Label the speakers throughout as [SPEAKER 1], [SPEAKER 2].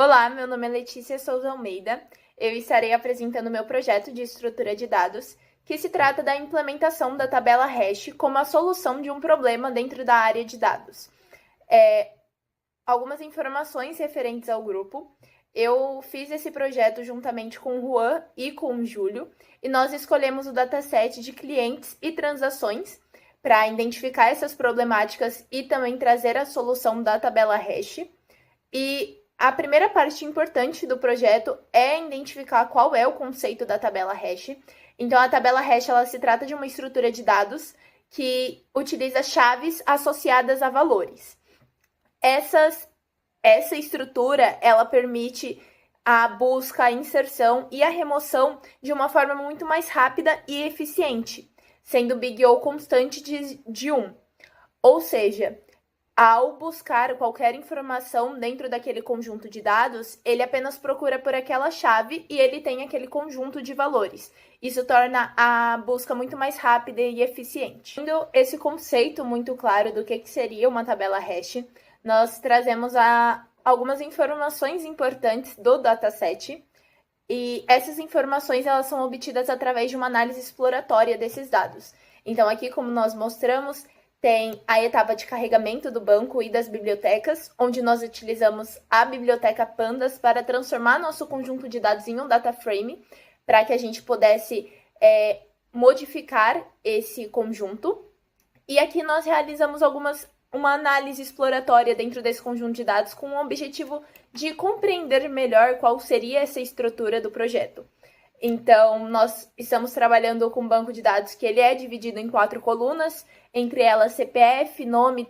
[SPEAKER 1] Olá, meu nome é Letícia Souza Almeida. Eu estarei apresentando meu projeto de estrutura de dados, que se trata da implementação da tabela hash como a solução de um problema dentro da área de dados. Algumas informações referentes ao grupo. Eu fiz esse projeto juntamente com o Juan e com o Júlio, e nós escolhemos o dataset de clientes e transações para identificar essas problemáticas e também trazer a solução da tabela hash. E a primeira parte importante do projeto é identificar qual é o conceito da tabela hash. Então, a tabela hash ela se trata de uma estrutura de dados que utiliza chaves associadas a valores. Essa estrutura ela permite a busca, a inserção e a remoção de uma forma muito mais rápida e eficiente, sendo big O constante de 1. Ou seja, ao buscar qualquer informação dentro daquele conjunto de dados, ele apenas procura por aquela chave e ele tem aquele conjunto de valores. Isso torna a busca muito mais rápida e eficiente. Tendo esse conceito muito claro do que seria uma tabela hash, nós trazemos algumas informações importantes do dataset. E essas informações elas são obtidas através de uma análise exploratória desses dados. Então, aqui, como nós mostramos, tem a etapa de carregamento do banco e das bibliotecas, onde nós utilizamos a biblioteca Pandas para transformar nosso conjunto de dados em um data frame, para que a gente pudesse modificar esse conjunto. E aqui nós realizamos uma análise exploratória dentro desse conjunto de dados com o objetivo de compreender melhor qual seria essa estrutura do projeto. Então, nós estamos trabalhando com um banco de dados que ele é dividido em 4 colunas, entre elas CPF, nome,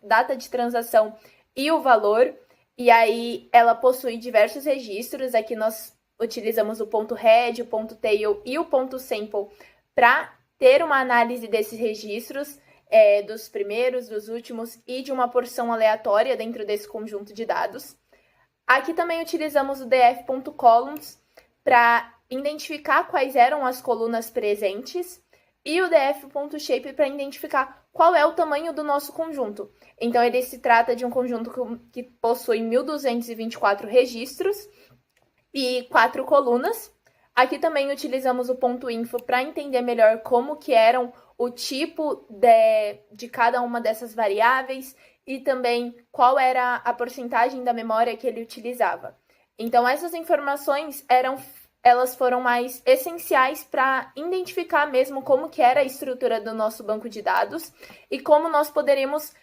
[SPEAKER 1] data de transação e o valor. E aí, ela possui diversos registros. Aqui nós utilizamos o ponto head, o ponto tail e o ponto sample para ter uma análise desses registros, dos primeiros, dos últimos e de uma porção aleatória dentro desse conjunto de dados. Aqui também utilizamos o df.columns para identificar quais eram as colunas presentes e o df.shape para identificar qual é o tamanho do nosso conjunto. Então, ele se trata de um conjunto que possui 1.224 registros e 4 colunas. Aqui também utilizamos o ponto info para entender melhor como que eram o tipo de cada uma dessas variáveis e também qual era a porcentagem da memória que ele utilizava. Então, essas informações elas foram mais essenciais para identificar mesmo como que era a estrutura do nosso banco de dados e como nós poderíamos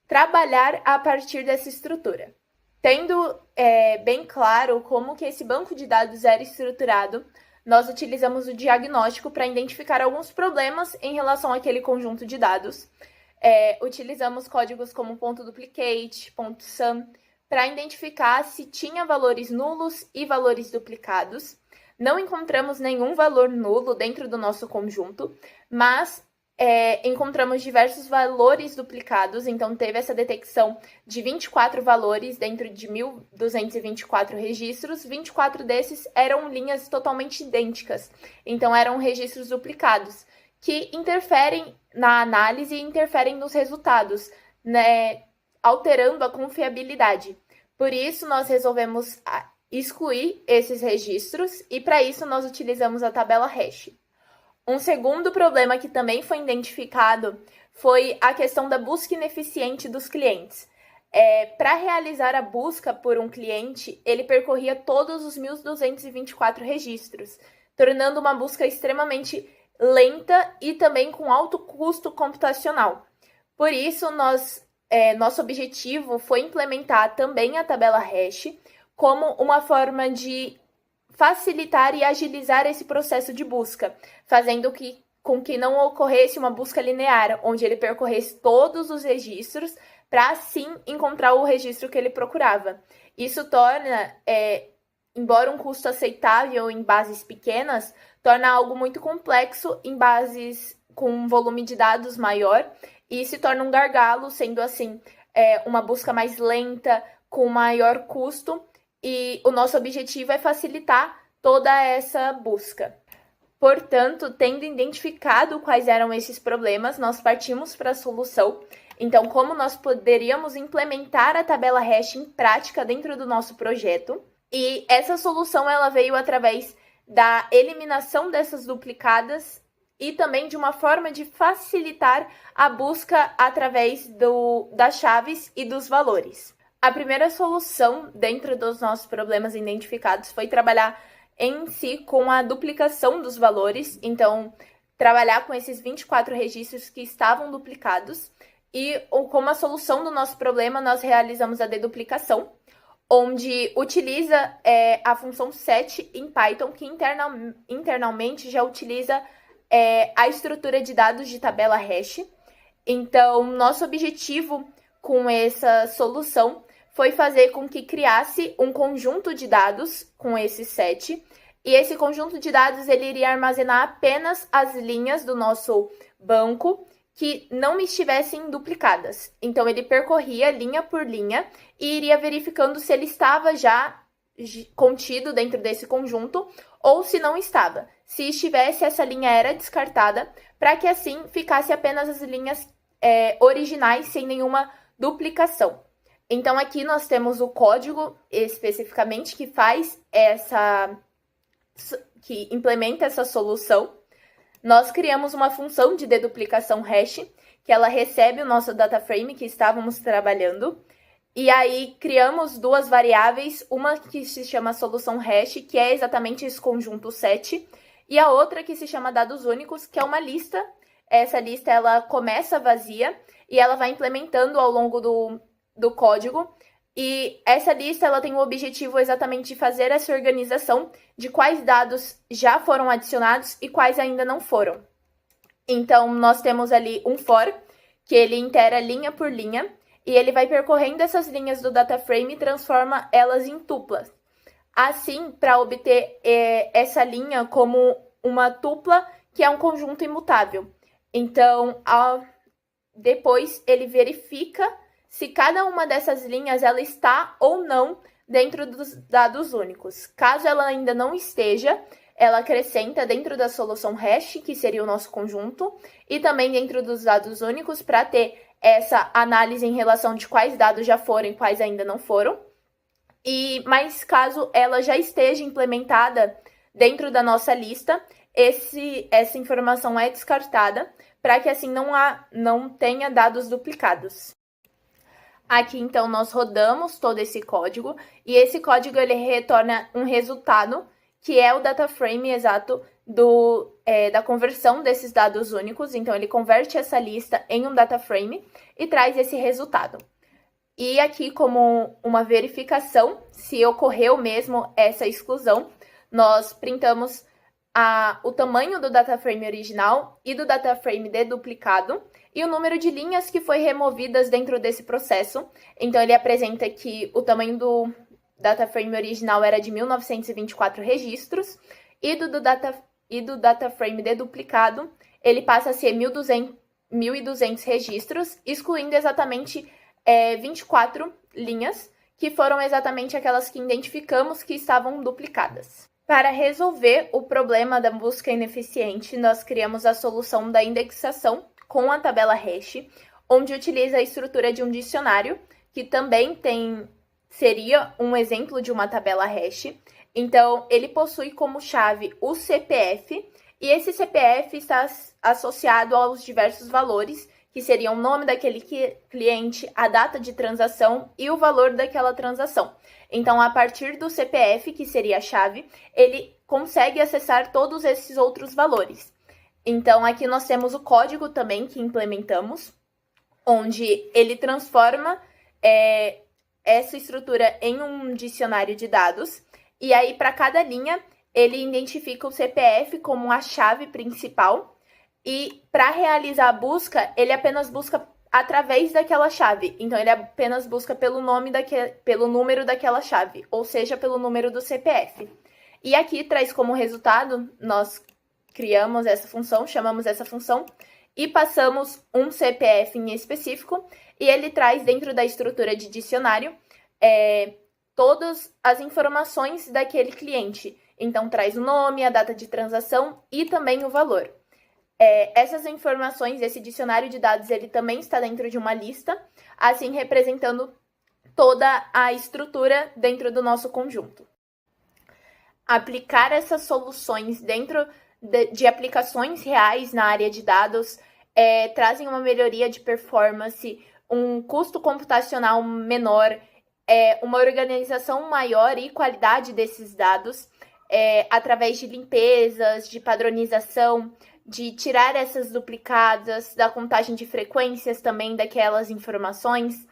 [SPEAKER 1] trabalhar a partir dessa estrutura. Tendo bem claro como que esse banco de dados era estruturado, nós utilizamos o diagnóstico para identificar alguns problemas em relação àquele conjunto de dados. Utilizamos códigos como .duplicate, .sum, para identificar se tinha valores nulos e valores duplicados. Não encontramos nenhum valor nulo dentro do nosso conjunto, mas encontramos diversos valores duplicados, então teve essa detecção de 24 valores dentro de 1.224 registros, 24 desses eram linhas totalmente idênticas, então eram registros duplicados, que interferem na análise e interferem nos resultados, né, alterando a confiabilidade. Por isso, nós resolvemos excluir esses registros e, para isso, nós utilizamos a tabela hash. Um segundo problema que também foi identificado foi a questão da busca ineficiente dos clientes. Para realizar a busca por um cliente, ele percorria todos os 1.224 registros, tornando uma busca extremamente lenta e também com alto custo computacional. Por isso, nosso objetivo foi implementar também a tabela hash como uma forma de facilitar e agilizar esse processo de busca, fazendo com que não ocorresse uma busca linear, onde ele percorresse todos os registros para, assim, encontrar o registro que ele procurava. Isso torna, embora um custo aceitável em bases pequenas, torna algo muito complexo em bases com um volume de dados maior e se torna um gargalo, sendo assim, uma busca mais lenta, com maior custo. E o nosso objetivo é facilitar toda essa busca. Portanto, tendo identificado quais eram esses problemas, nós partimos para a solução Então, como nós poderíamos implementar a tabela hash em prática dentro do nosso projeto. E essa solução ela veio através da eliminação dessas duplicadas e também de uma forma de facilitar a busca através das chaves e dos valores. A primeira solução dentro dos nossos problemas identificados foi trabalhar em si com a duplicação dos valores, então trabalhar com esses 24 registros que estavam duplicados. E como a solução do nosso problema, nós realizamos a deduplicação, onde utiliza a função set em Python, que internamente já utiliza a estrutura de dados de tabela hash. Então, nosso objetivo com essa solução foi fazer com que criasse um conjunto de dados com esse set, e esse conjunto de dados ele iria armazenar apenas as linhas do nosso banco que não estivessem duplicadas. Então, ele percorria linha por linha e iria verificando se ele estava já contido dentro desse conjunto ou se não estava. Se estivesse, essa linha era descartada, para que assim ficasse apenas as linhas originais sem nenhuma duplicação. Então, aqui nós temos o código especificamente que implementa essa solução. Nós criamos uma função de deduplicação hash, que ela recebe o nosso data frame que estávamos trabalhando. E aí criamos duas variáveis, uma que se chama solução hash, que é exatamente esse conjunto set, e a outra que se chama dados únicos, que é uma lista. Essa lista ela começa vazia e ela vai implementando ao longo do código. E essa lista ela tem o objetivo exatamente de fazer essa organização de quais dados já foram adicionados e quais ainda não foram. Então, nós temos ali um for, que ele itera linha por linha, e ele vai percorrendo essas linhas do data frame e transforma elas em tuplas. Assim, para obter essa linha como uma tupla, que é um conjunto imutável. Então, depois ele verifica se cada uma dessas linhas ela está ou não dentro dos dados únicos. Caso ela ainda não esteja, ela acrescenta dentro da solução hash, que seria o nosso conjunto, e também dentro dos dados únicos para ter essa análise em relação de quais dados já foram e quais ainda não foram. Mas caso ela já esteja implementada dentro da nossa lista, essa informação é descartada para que assim não tenha dados duplicados. Aqui, então, nós rodamos todo esse código e esse código ele retorna um resultado que é o data frame exato da conversão desses dados únicos. Então, ele converte essa lista em um data frame e traz esse resultado. E aqui, como uma verificação, se ocorreu mesmo essa exclusão, nós printamos o tamanho do data frame original e do data frame deduplicado e o número de linhas que foi removidas dentro desse processo. Então, ele apresenta que o tamanho do data frame original era de 1924 registros e do data frame deduplicado, ele passa a ser 1.200 registros, excluindo exatamente 24 linhas, que foram exatamente aquelas que identificamos que estavam duplicadas. Para resolver o problema da busca ineficiente, nós criamos a solução da indexação com a tabela hash, onde utiliza a estrutura de um dicionário, que também seria um exemplo de uma tabela hash. Então, ele possui como chave o CPF, e esse CPF está associado aos diversos valores, que seriam o nome daquele cliente, a data de transação e o valor daquela transação. Então, a partir do CPF, que seria a chave, ele consegue acessar todos esses outros valores. Então, aqui nós temos o código também que implementamos, onde ele transforma essa estrutura em um dicionário de dados. E aí, para cada linha, ele identifica o CPF como a chave principal. E para realizar a busca, ele apenas busca através daquela chave. Então, ele apenas busca pelo número daquela chave, ou seja, pelo número do CPF. E aqui traz como resultado, nós criamos essa função, chamamos essa função e passamos um CPF em específico, e ele traz dentro da estrutura de dicionário todas as informações daquele cliente. Então, traz o nome, a data de transação e também o valor. Essas informações, esse dicionário de dados, ele também está dentro de uma lista, assim representando toda a estrutura dentro do nosso conjunto. Aplicar essas soluções dentro de aplicações reais na área de dados trazem uma melhoria de performance, um custo computacional menor, uma organização maior e qualidade desses dados, através de limpezas, de padronização, de tirar essas duplicadas, da contagem de frequências também daquelas informações,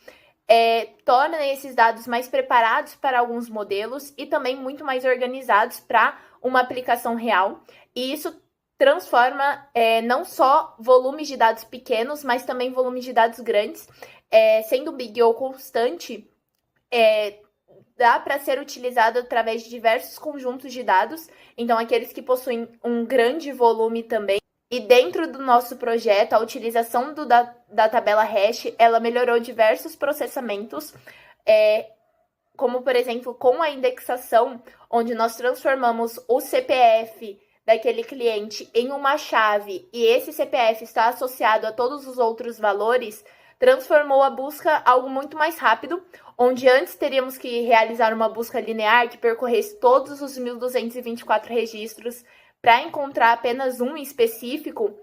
[SPEAKER 1] torna esses dados mais preparados para alguns modelos e também muito mais organizados para uma aplicação real. E isso transforma não só volumes de dados pequenos, mas também volumes de dados grandes. Sendo Big O constante, dá para ser utilizado através de diversos conjuntos de dados, então aqueles que possuem um grande volume também. E dentro do nosso projeto, a utilização da tabela hash, ela melhorou diversos processamentos, como, por exemplo, com a indexação, onde nós transformamos o CPF daquele cliente em uma chave e esse CPF está associado a todos os outros valores, transformou a busca algo muito mais rápido, onde antes teríamos que realizar uma busca linear que percorresse todos os 1.224 registros para encontrar apenas um específico.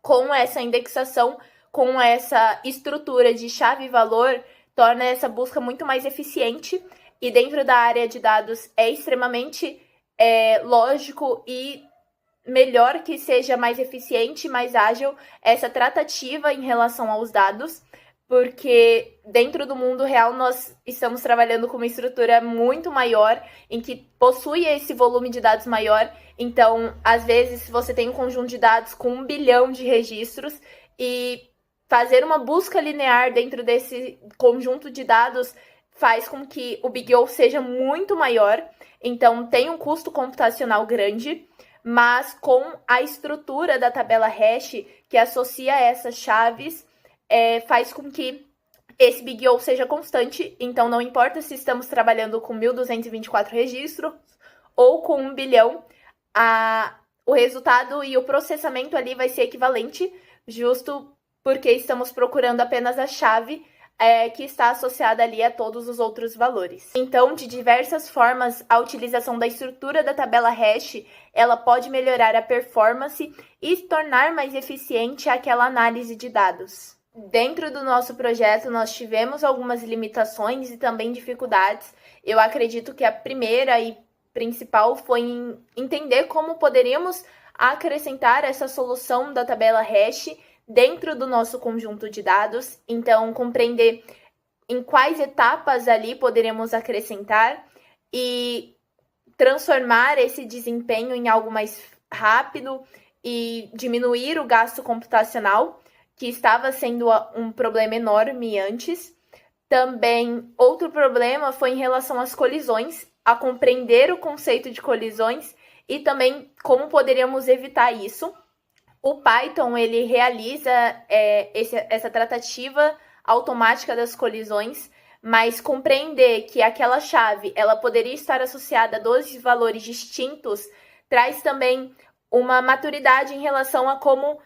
[SPEAKER 1] Com essa indexação, com essa estrutura de chave e valor, torna essa busca muito mais eficiente e dentro da área de dados é extremamente lógico e melhor que seja mais eficiente, mais ágil essa tratativa em relação aos dados, porque dentro do mundo real nós estamos trabalhando com uma estrutura muito maior, em que possui esse volume de dados maior. Então, às vezes, você tem um conjunto de dados com 1 bilhão de registros e fazer uma busca linear dentro desse conjunto de dados faz com que o Big O seja muito maior. Então, tem um custo computacional grande, mas com a estrutura da tabela hash, que associa essas chaves, faz com que esse Big O seja constante. Então, não importa se estamos trabalhando com 1.224 registros ou com 1 bilhão, o resultado e o processamento ali vai ser equivalente, justo porque estamos procurando apenas a chave que está associada ali a todos os outros valores. Então, de diversas formas, a utilização da estrutura da tabela hash, ela pode melhorar a performance e tornar mais eficiente aquela análise de dados. Dentro do nosso projeto, nós tivemos algumas limitações e também dificuldades. Eu acredito que a primeira e principal foi em entender como poderíamos acrescentar essa solução da tabela hash dentro do nosso conjunto de dados. Então, compreender em quais etapas ali poderemos acrescentar e transformar esse desempenho em algo mais rápido e diminuir o gasto computacional, que estava sendo um problema enorme antes. Também, outro problema foi em relação às colisões, a compreender o conceito de colisões e também como poderíamos evitar isso. O Python, ele realiza essa tratativa automática das colisões, mas compreender que aquela chave ela poderia estar associada a 12 valores distintos traz também uma maturidade em relação a como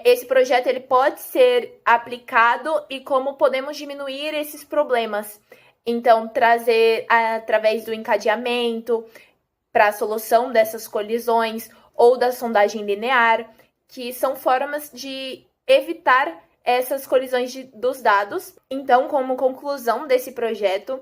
[SPEAKER 1] esse projeto ele pode ser aplicado e como podemos diminuir esses problemas. Então, trazer através do encadeamento para a solução dessas colisões ou da sondagem linear, que são formas de evitar essas colisões dos dados. Então, como conclusão desse projeto,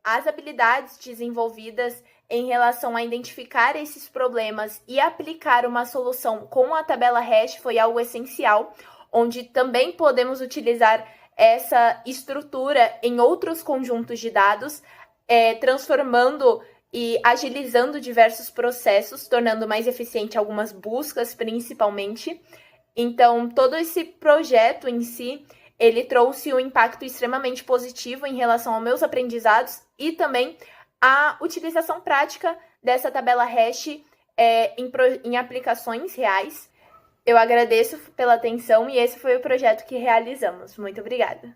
[SPEAKER 1] as habilidades desenvolvidas em relação a identificar esses problemas e aplicar uma solução com a tabela hash foi algo essencial, onde também podemos utilizar essa estrutura em outros conjuntos de dados, transformando e agilizando diversos processos, tornando mais eficiente algumas buscas, principalmente. Então, todo esse projeto em si, ele trouxe um impacto extremamente positivo em relação aos meus aprendizados e também a utilização prática dessa tabela hash em aplicações reais. Eu agradeço pela atenção e esse foi o projeto que realizamos. Muito obrigada!